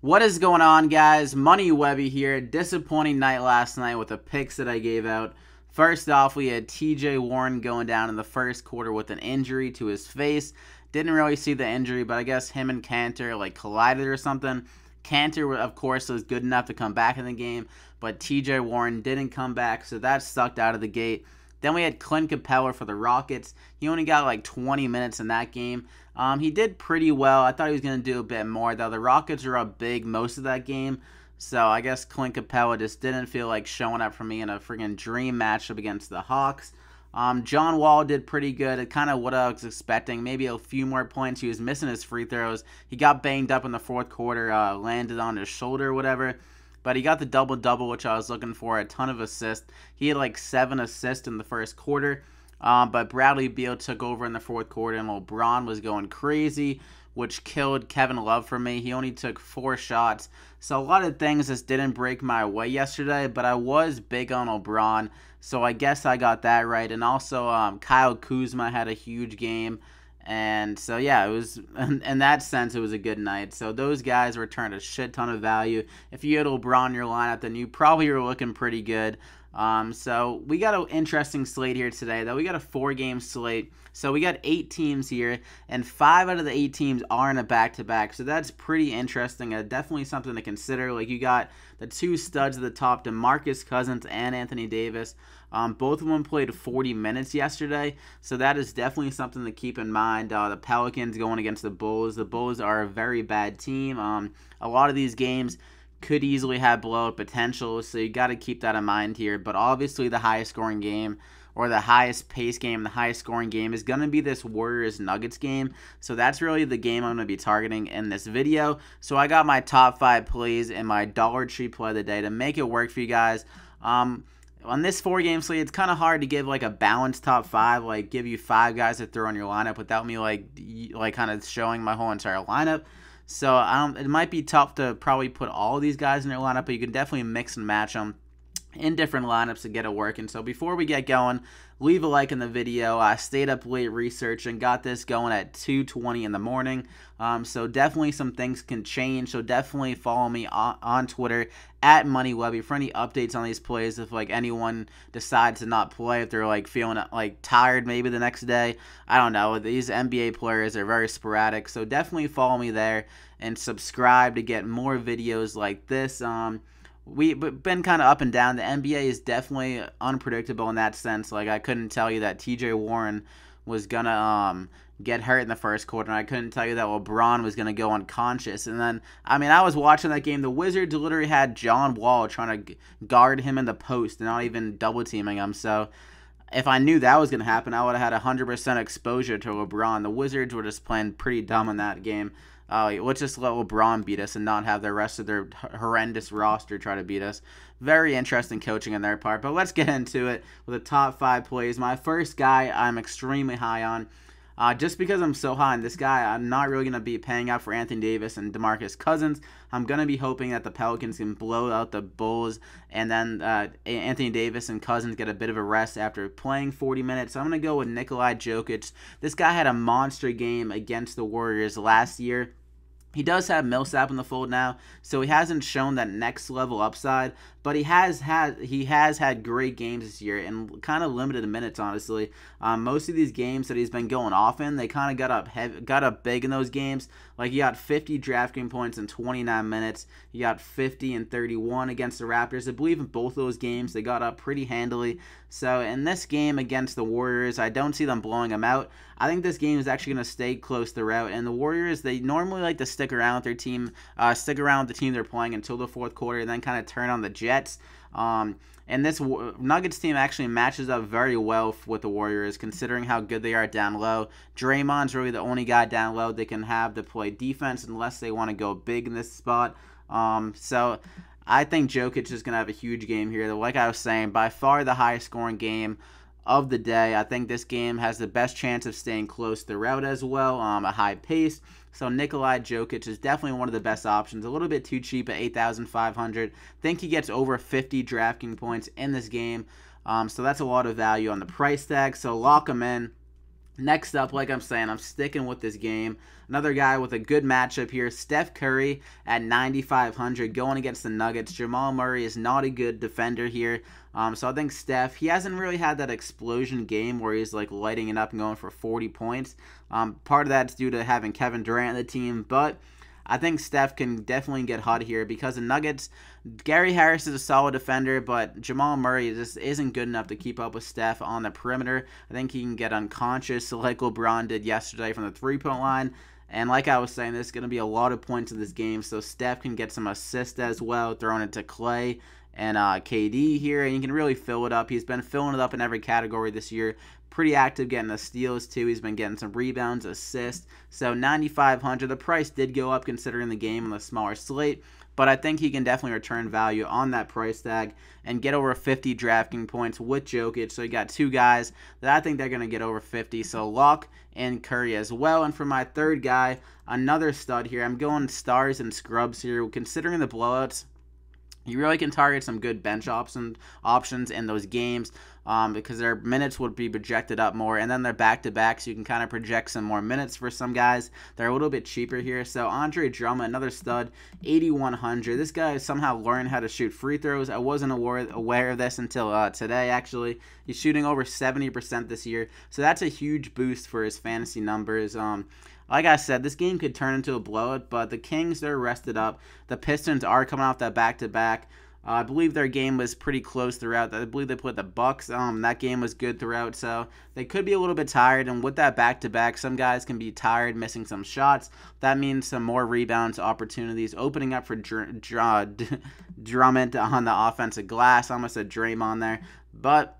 What is going on, guys? Money Webby here. Disappointing night last night with the picks that I gave out. First off, we had TJ Warren going down in the first quarter with an injury to his face. Didn't really see the injury, but I guess him and Cantor collided or something. Cantor, of course, was good enough to come back in the game, but TJ Warren didn't come back, so that sucked out of the gate. Then we had Clint Capella for the Rockets. He only got like 20 minutes in that game. He did pretty well. I thought he was going to do a bit more, though. The Rockets were up big most of that game. So I guess Clint Capella just didn't feel like showing up for me in a friggin' dream matchup against the Hawks. John Wall did pretty good. Kind of what I was expecting. Maybe a few more points. He was missing his free throws. He got banged up in the fourth quarter, landed on his shoulder or whatever. But he got the double-double, which I was looking for, a ton of assists. He had like 7 assists in the first quarter. But Bradley Beal took over in the fourth quarter, and LeBron was going crazy, which killed Kevin Love for me. He only took 4 shots. So a lot of things just didn't break my way yesterday, but I was big on LeBron, so I guess I got that right. And also Kyle Kuzma had a huge game. And so, yeah, it was, in that sense, it was a good night. So those guys returned a shit ton of value. If you had LeBron in your lineup, then you probably were looking pretty good. So we got an interesting slate here today, though. We got a 4-game slate. So we got 8 teams here, and 5 out of the 8 teams are in a back-to-back. So that's pretty interesting. Definitely something to consider. Like, you got the 2 studs at the top, DeMarcus Cousins and Anthony Davis. Both of them played 40 minutes yesterday, so that is definitely something to keep in mind. The Pelicans going against the Bulls. The Bulls are a very bad team. A lot of these games could easily have blowout potential, so you got to keep that in mind here. But obviously the highest scoring game, or the highest pace game, the highest scoring game is going to be this Warriors-Nuggets game. So that's really the game I'm going to be targeting in this video. So I got my top 5 plays and my Dollar Tree play of the day to make it work for you guys. On this 4-game slate, it's kind of hard to give like a balanced top 5, like give you 5 guys to throw in your lineup without me like kind of showing my whole entire lineup. So it might be tough to probably put all of these guys in your lineup, but you can definitely mix and match them in different lineups to get it working. So before we get going, leave a like in the video. I stayed up late researching, got this going at 2:20 in the morning. So definitely some things can change. So definitely follow me on Twitter at MoneyWebby for any updates on these plays. If like anyone decides to not play, if they're like feeling like tired maybe the next day, I don't know. These NBA players are very sporadic. So definitely follow me there and subscribe to get more videos like this. We've been kind of up and down. The NBA is definitely unpredictable in that sense. Like, I couldn't tell you that TJ Warren was going to get hurt in the first quarter, and I couldn't tell you that LeBron was going to go unconscious. And then, I mean, I was watching that game. The Wizards literally had John Wall trying to guard him in the post and not even double-teaming him. So if I knew that was going to happen, I would have had 100% exposure to LeBron. The Wizards were just playing pretty dumb in that game. Let's just let LeBron beat us and not have the rest of their horrendous roster try to beat us. Very interesting coaching on their part. But let's get into it with the top 5 plays. My first guy I'm extremely high on. Just because I'm so high on this guy, I'm not really going to be paying out for Anthony Davis and DeMarcus Cousins. I'm going to be hoping that the Pelicans can blow out the Bulls, and then Anthony Davis and Cousins get a bit of a rest after playing 40 minutes. So I'm going to go with Nikola Jokic. This guy had a monster game against the Warriors last year. He does have Millsap in the fold now, so he hasn't shown that next level upside, but he has had great games this year and kind of limited minutes, honestly. Most of these games that he's been going off in, they kind of got up big in those games. Like, he got 50 DraftKings points in 29 minutes. He got 50 and 31 against the Raptors. I believe in both those games they got up pretty handily. So in this game against the Warriors, I don't see them blowing them out. I think this game is actually going to stay close throughout. And the Warriors, they normally like to stick around with their team, stick around with the team they're playing until the fourth quarter, and then kind of turn on the Jets. And this Nuggets team actually matches up very well with the Warriors, considering how good they are down low. Draymond's really the only guy down low they can have to play defense unless they want to go big in this spot. So I think Jokic is going to have a huge game here. Like I was saying, by far the highest scoring game of the day. I think this game has the best chance of staying close throughout as well, a high pace. So Nikola Jokic is definitely one of the best options. A little bit too cheap at 8,500. Think he gets over 50 DraftKings points in this game. So that's a lot of value on the price tag. So lock him in. Next up, like I'm saying, I'm sticking with this game. Another guy with a good matchup here, Steph Curry at 9,500 going against the Nuggets. Jamal Murray is not a good defender here. So I think Steph, he hasn't really had that explosion game where he's like lighting it up and going for 40 points. Part of that's due to having Kevin Durant on the team, but I think Steph can definitely get hot here because the Nuggets, Gary Harris is a solid defender, but Jamal Murray just isn't good enough to keep up with Steph on the perimeter. I think he can get unconscious like LeBron did yesterday from the three-point line. And like I was saying, there's going to be a lot of points in this game, so Steph can get some assists as well, throwing it to Clay and KD here, and he can really fill it up. He's been filling it up in every category this year. Pretty active getting the steals too. He's been getting some rebounds, assists. So 9,500. The price did go up considering the game on the smaller slate, but I think he can definitely return value on that price tag and get over 50 DraftKings points with Jokic. So you got two guys that I think they're going to get over 50. So Lock and Curry as well. And for my third guy, another stud here. I'm going stars and scrubs here. Considering the blowouts, you really can target some good bench options in those games because their minutes would be projected up more, and then they're back-to-back, so you can kind of project some more minutes for some guys. They're a little bit cheaper here. So Andre Drummond, another stud, 8,100. This guy somehow learned how to shoot free throws. I wasn't aware of this until today, actually. He's shooting over 70% this year, so that's a huge boost for his fantasy numbers. Like I said, this game could turn into a blowout, but the Kings, they're rested up. The Pistons are coming off that back-to-back. I believe their game was pretty close throughout. I believe they put the Bucks. That game was good throughout, so they could be a little bit tired. And with that back-to-back, some guys can be tired, missing some shots. That means some more rebounds, opportunities, opening up for Drummond on the offensive glass. I almost said Draymond there, but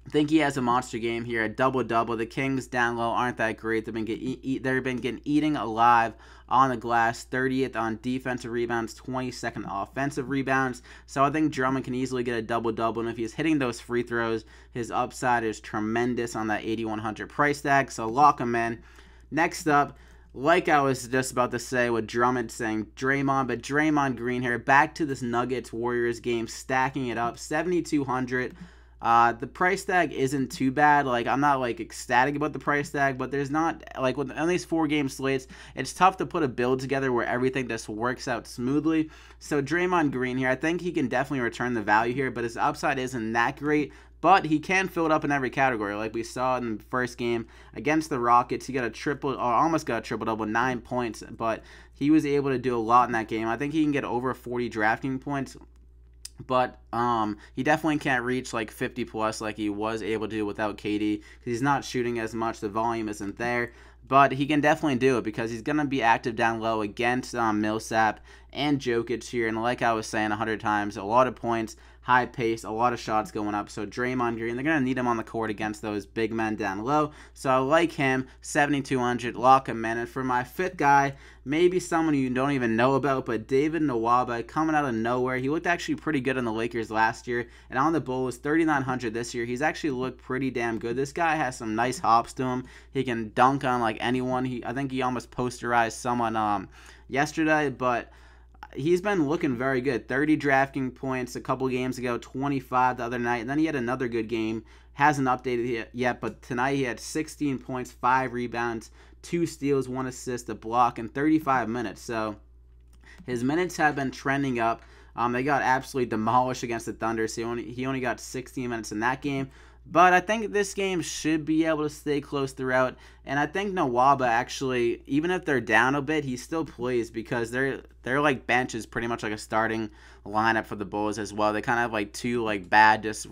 I think he has a monster game here, a double-double. The Kings down low aren't that great. They've been getting eating alive on the glass, 30th on defensive rebounds, 22nd offensive rebounds. So I think Drummond can easily get a double-double, and if he's hitting those free throws, his upside is tremendous on that 8,100 price tag. So lock him in. Next up, like I was just about to say with Drummond saying Draymond, but Draymond Green here, back to this Nuggets-Warriors game, stacking it up, 7,200. The price tag isn't too bad. Like, I'm not like ecstatic about the price tag, but there's not, like, with at least 4-game slates, it's tough to put a build together where everything just works out smoothly. So Draymond Green here, I think he can definitely return the value here, but his upside isn't that great. But he can fill it up in every category, like we saw in the first game against the Rockets. He got a triple, or almost got a triple-double, 9 points, but he was able to do a lot in that game. I think he can get over 40 drafting points. But he definitely can't reach like 50 plus like he was able to without KD because he's not shooting as much. The volume isn't there. But he can definitely do it because he's going to be active down low against Millsap and Jokic here. And like I was saying 100 times, a lot of points, high pace, a lot of shots going up. So Draymond Green, they're going to need him on the court against those big men down low. So I like him, 7,200, lock him in. And for my fifth guy, maybe someone you don't even know about, but David Nwaba coming out of nowhere. He looked actually pretty good on the Lakers last year. And on the Bulls, 3,900 this year. He's actually looked pretty damn good. This guy has some nice hops to him. He can dunk on like anyone. I think he almost posterized someone yesterday, but he's been looking very good. 30 drafting points a couple games ago, 25 the other night, and then he had another good game. Hasn't updated yet, but tonight he had 16 points, 5 rebounds, 2 steals, 1 assist, a block in 35 minutes. So his minutes have been trending up. They got absolutely demolished against the Thunder, so he only got 16 minutes in that game. But I think this game should be able to stay close throughout. And I think Nwaba actually, even if they're down a bit, he still plays because they're like bench is pretty much like a starting lineup for the Bulls as well. They kind of have like 2 like bad just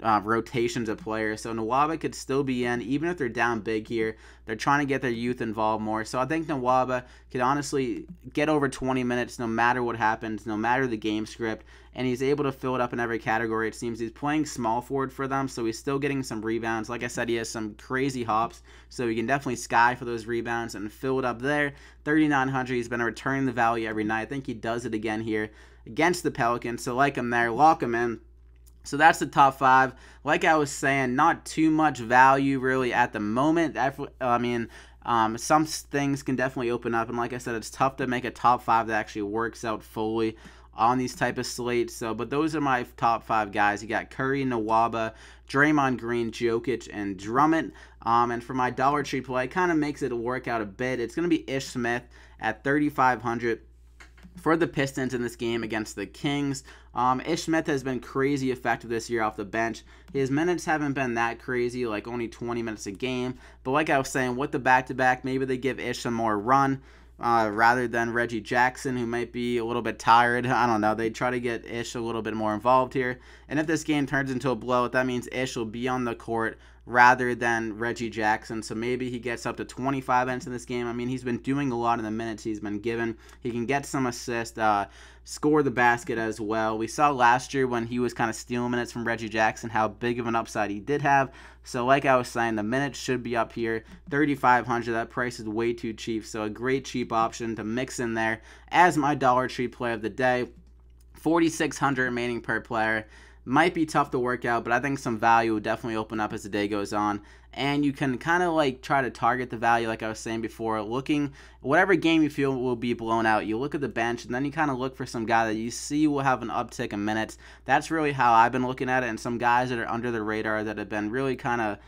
rotations of players. So Nwaba could still be in, even if they're down big here. They're trying to get their youth involved more. So I think Nwaba could honestly get over 20 minutes no matter what happens, no matter the game script. And he's able to fill it up in every category. It seems he's playing small forward for them, so he's still getting some rebounds. Like I said, he has some crazy hops, so he can definitely sky for those rebounds and fill it up there. 3,900, he's been returning the value every night. I think he does it again here against the Pelicans. So like him there, lock him in. So that's the top 5. Like I was saying, not too much value really at the moment. I mean, some things can definitely open up. And like I said, it's tough to make a top 5 that actually works out fully. on these type of slates. So, but those are my top 5 guys. You got Curry, Nwaba, Draymond Green, Jokic, and Drummond. And for my Dollar Tree play, it kind of makes it work out a bit. It's going to be Ish Smith at 3,500 for the Pistons in this game against the Kings. Ish Smith has been crazy effective this year off the bench. His minutes haven't been that crazy, like only 20 minutes a game. But like I was saying, with the back-to-back, maybe they give Ish some more run rather than Reggie Jackson, who might be a little bit tired. I don't know. They try to get Ish a little bit more involved here. And if this game turns into a blowout, that means Ish will be on the court rather than Reggie Jackson. So maybe he gets up to 25 minutes in this game. I mean, he's been doing a lot in the minutes he's been given. He can get some assists, score the basket as well. We saw last year when he was kind of stealing minutes from Reggie Jackson how big of an upside he did have. So like I was saying, the minutes should be up here. 3,500, that price is way too cheap. So a great cheap option to mix in there as my Dollar Tree play of the day. 4,600 remaining per player. Might be tough to work out, but I think some value will definitely open up as the day goes on. And you can kind of like try to target the value, like I was saying before, looking whatever game you feel will be blown out. You look at the bench, and then you kind of look for some guy that you see will have an uptick in minutes. That's really how I've been looking at it, and some guys that are under the radar that have been really kind of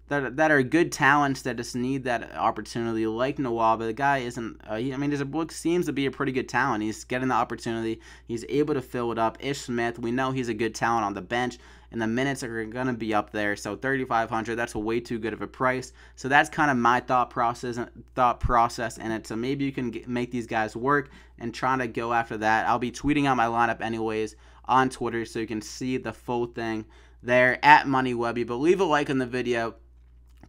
that are good talents that just need that opportunity, like Nwaba. The guy isn't, his book seems to be a pretty good talent. He's getting the opportunity. He's able to fill it up. Ish Smith, we know he's a good talent on the bench, and the minutes are going to be up there. So 3,500, that's way too good of a price. So that's kind of my thought process in it. So maybe you can make these guys work and try to go after that. I'll be tweeting out my lineup anyways on Twitter, so you can see the full thing there at MoneyWebby. But leave a like on the video.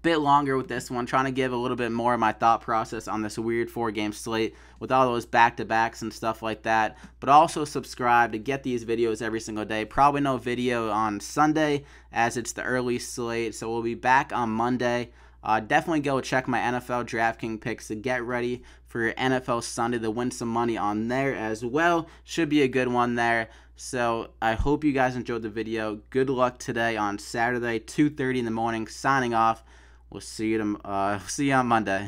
Bit longer with this one, trying to give a little bit more of my thought process on this weird 4-game slate with all those back-to-backs and stuff like that. But also subscribe to get these videos every single day. Probably no video on Sunday as it's the early slate, so we'll be back on Monday. Definitely go check my NFL DraftKings picks to get ready for your NFL Sunday to win some money on there as well. Should be a good one there. So I hope you guys enjoyed the video. Good luck today on Saturday, 2:30 in the morning. Signing off. We'll see you on Monday.